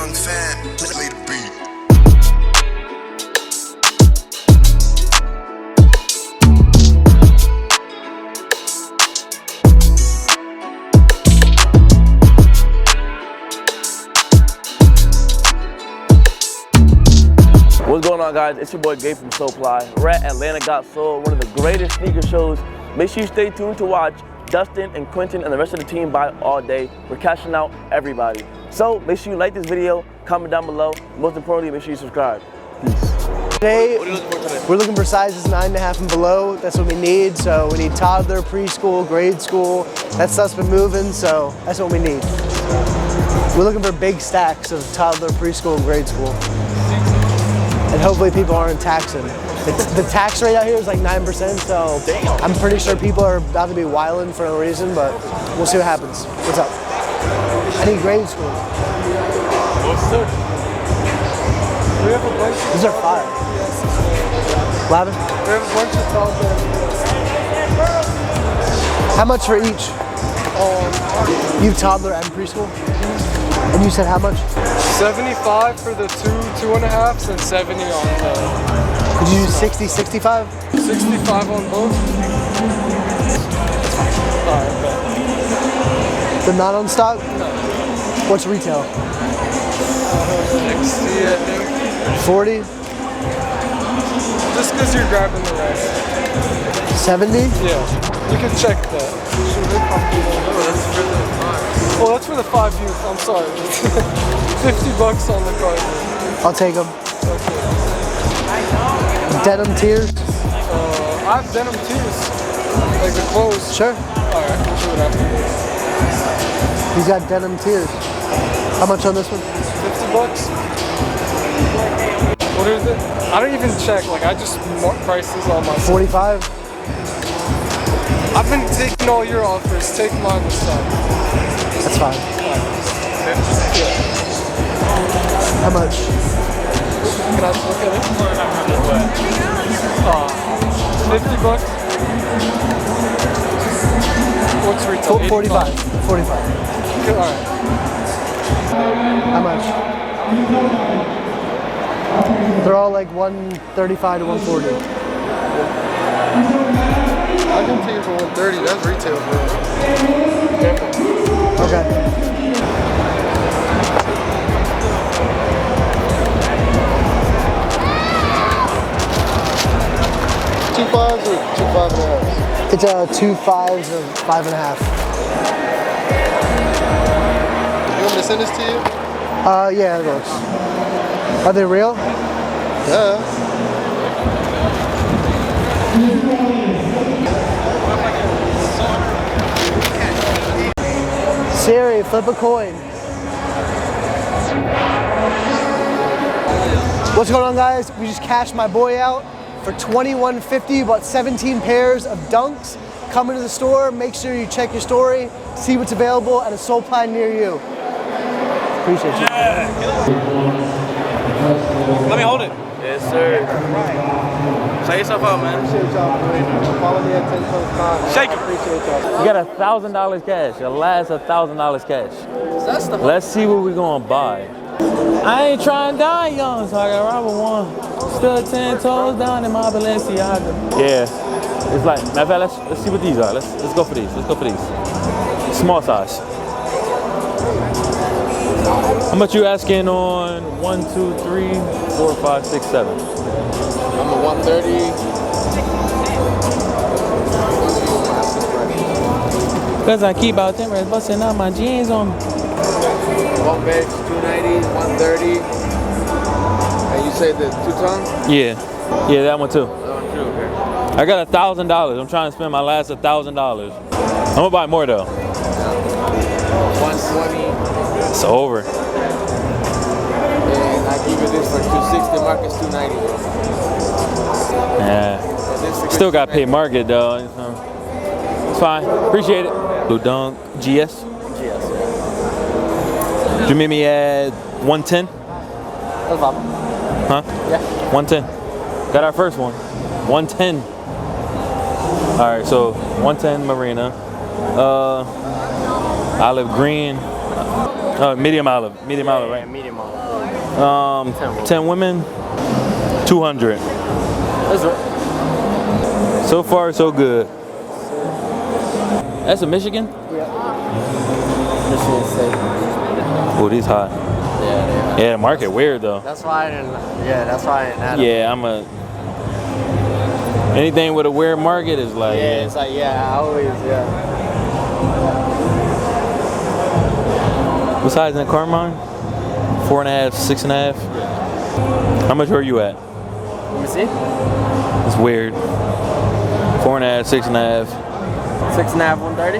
young fan, play the beat. What's going on, guys? It's your boy Gabe from Soleply. We're at Atlanta Gotsole, one of the greatest sneaker shows. Make sure you stay tuned to watch Dustin and Quentin and the rest of the team buy all day. We're cashing out everybody. So make sure you like this video, comment down below. Most importantly, make sure you subscribe. Peace. Today, What are you looking for today? we're looking for sizes 9.5 and below. That's what we need. So we need toddler, preschool, grade school. That stuff's been moving, so that's what we need. We're looking for big stacks of toddler, preschool, and grade school. And hopefully people aren't taxing. The tax rate out here is like 9%, so I'm pretty sure people are about to be wilding for no reason, but we'll see what happens. What's up? I need grade school. What's up? We have a bunch of These are fire. Lavin? We have a bunch of toddler. How much for each? You have toddler and preschool? And you said how much? 75 for the 2.5s, and 70 on the. Could you do 60, 65? 65 on both. Alright, bet. They're not on stock? No. What's retail? 60, I think. 40? Just because you're grabbing the rest. 70? Yeah, you can check that. Oh, that's for the 5 youth. I'm sorry. $50 on the card. I'll take them. Okay. Denim tiers? I have denim tees. Like the clothes. Sure. Alright, we'll do it after this. He's got denim tiers. How much on this one? $50? What is it? I don't even check. Like, I just mark prices on my 45? I've been taking all your offers. Take mine this time. That's fine. Yeah. How much? Can I just look at it? $50? What's retail? 45. 45. Okay, alright. How much? They're all like 135 to 140. I can take it for 130. That's retail, bro. Okay. Two fives or 2 5.5? It's 2 5s or 5.5. You want me to send this to you? Yeah, it works. Are they real? Yeah. Siri, flip a coin. What's going on, guys? We just cashed my boy out for $21.50. Bought 17 pairs of Dunks. Come into the store, make sure you check your story, see what's available at a Soleply near you. Appreciate you. Let me hold it. Yes, sir. Shake yourself out, man. Appreciate y'all. Follow me at 10 Con. Shake it. Appreciate y'all. You got $1,000 cash. Your last $1,000 cash. Let's see what we're gonna buy. I ain't trying to die young, so I got robbed with one. Still 10 toes down in my Balenciaga. Yeah, it's like, matter of fact, let's see what these are. Let's go for these. Let's go for these. Small size. How much you asking on 1, 2, 3, 4, 5, 6, 7? I'm a 130. Cause I keep out them busting out my jeans on me. One bed, 290, 130. And you say the two-tone? Yeah, that one too. That one too, okay. I got $1,000. I'm trying to spend my last $1,000. I'm gonna buy more though. 120. It's over. And I give you this for 260, market's 290. Yeah. Still got to pay market though. So it's fine. Appreciate it. Blue Dunk GS. Did you meet me at 110? That's fine. Huh? Yeah. 110. Got our first one. 110. All right, so 110 Marina. Olive green. Medium olive, right? Yeah, medium olive. 10 women, 200. That's right. So far, so good. That's a Michigan? Michigan State. Oh, these hot. Yeah, Yeah, the market weird though. that's why I didn't. Yeah, that's why I didn't add them. Yeah, I'm a. Anything with a weird market is like. Yeah, it's like I always What size in the Carmine? 4.5, 6.5. How much were you at? Let me see. It's weird. 4.5, 6.5. 6.5, 130.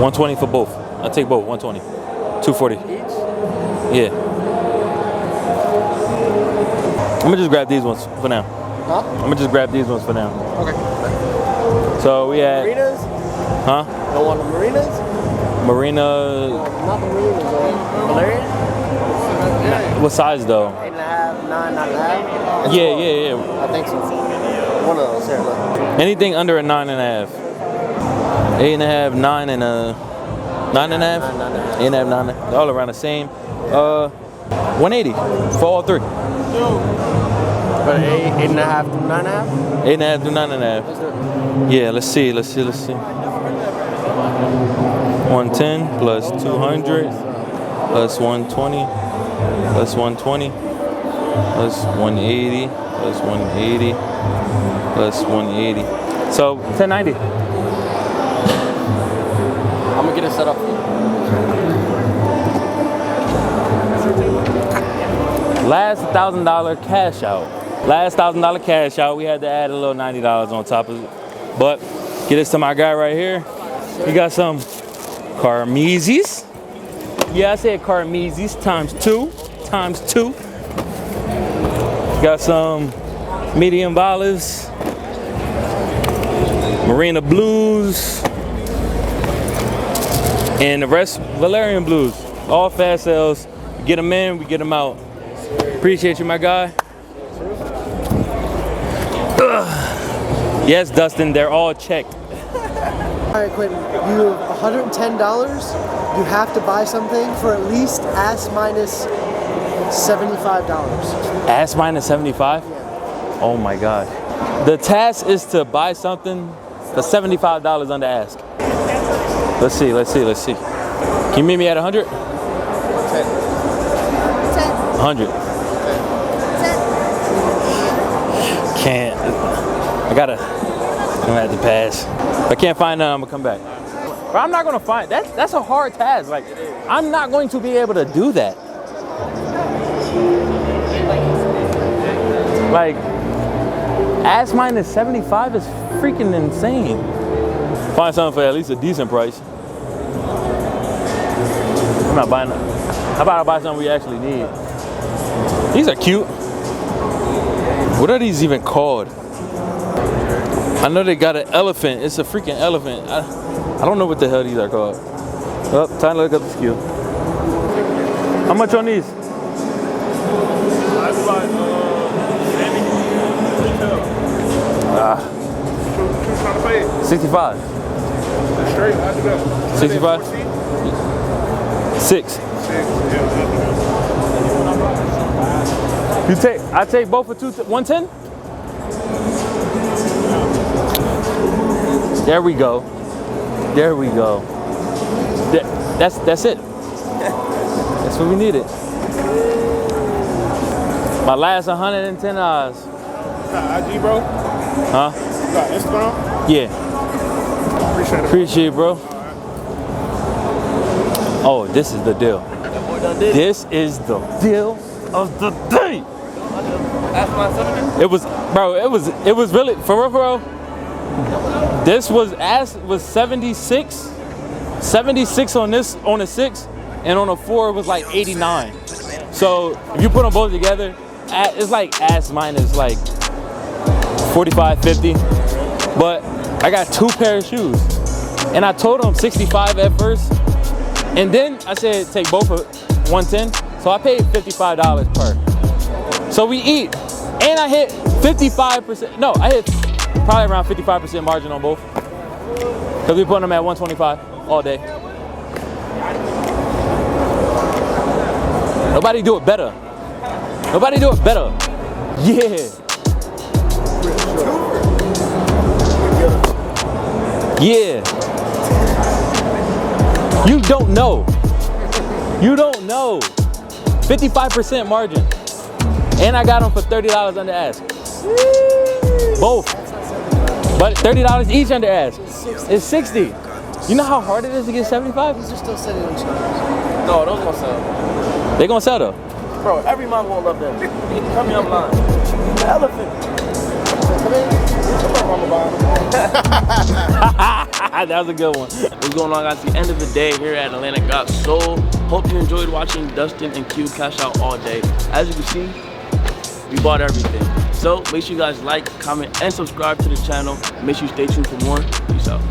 120 for both. I'll take both. 120. 240. Each? Yeah. I'm gonna just grab these ones for now. Huh? I'm gonna just grab these ones for now. Okay. So we had. Marinas? Huh? Don't want the marinas? Marina. Not the marinas. Valerian? What size though? 8.5, 9, 9.5. Yeah. I think so. One of those. Here, look. Anything under a 9.5. 8.5, 9, and a 9.5. 8.5, 9. All around the same. 180 for all three. But 8.5 to 9.5? 8.5 to 9.5. Let's do it. Yeah, let's see. 110 plus 200 plus 120 plus 120 plus 180 plus 180 plus 180. So 1090. I'm gonna get it set up. Last $1,000 cash out. Last $1,000 cash out. We had to add a little $90 on top of it. But get this to my guy right here. He got some Carmeezys. Yeah, I said Carmeezys times two. Got some medium olives, Marina blues, and the rest Valerian blues. All fast sales. We get them in, we get them out. Appreciate you, my guy. Ugh. Yes, Dustin, they're all checked. All right, Quentin, you have $110. You have to buy something for at least ass minus $75. Ass minus 75? Oh my God. The task is to buy something for $75 under ask. Let's see. Can you meet me at 100? 100. Can't. I'm gonna have to pass. If I can't find none, I'm gonna come back. But I'm not gonna find, that's a hard task. Like, I'm not going to be able to do that. Like, ass minus 75 is freaking insane. Find something for at least a decent price. I'm not buying that. How about I buy something we actually need? These are cute. What are these even called? I know they got an elephant. It's a freaking elephant. I don't know what the hell these are called. Oh, time to look up the SKU. How much on these? 65. 65? 6. I take both for 110? There we go. That's it. That's what we needed. My last $110. IG, bro? Huh? You got Instagram? Yeah. Appreciate it, bro. Oh, this is the deal. This is the deal of the day. It was really, for real. This was 76 on this, on a 6, and on a 4 it was like 89. So if you put them both together, it's like ass minus like 45, 50. But I got 2 pair of shoes, and I told them 65 at first, and then I said take both for 110. So I paid $55 per. So we eat, and I hit 55%. No, I hit probably around 55% margin on both, because we put them at 125 all day. Nobody do it better. Nobody do it better. Yeah. Yeah. You don't know. You don't know. 55% margin. And I got them for $30 under ask. Both. But $30 each under ask. It's 60. You know how hard it is to get 75? These are still sitting on shelves. No, those gonna sell. They gonna sell though. Bro, every mom gonna love them. Tell me I'm lying. The elephant. That was a good one. What's going on, guys? The end of the day here at Atlanta Got Soul. Hope you enjoyed watching Dustin and Q cash out all day. As you can see, we bought everything. So make sure you guys like, comment, and subscribe to the channel. Make sure you stay tuned for more. Peace out.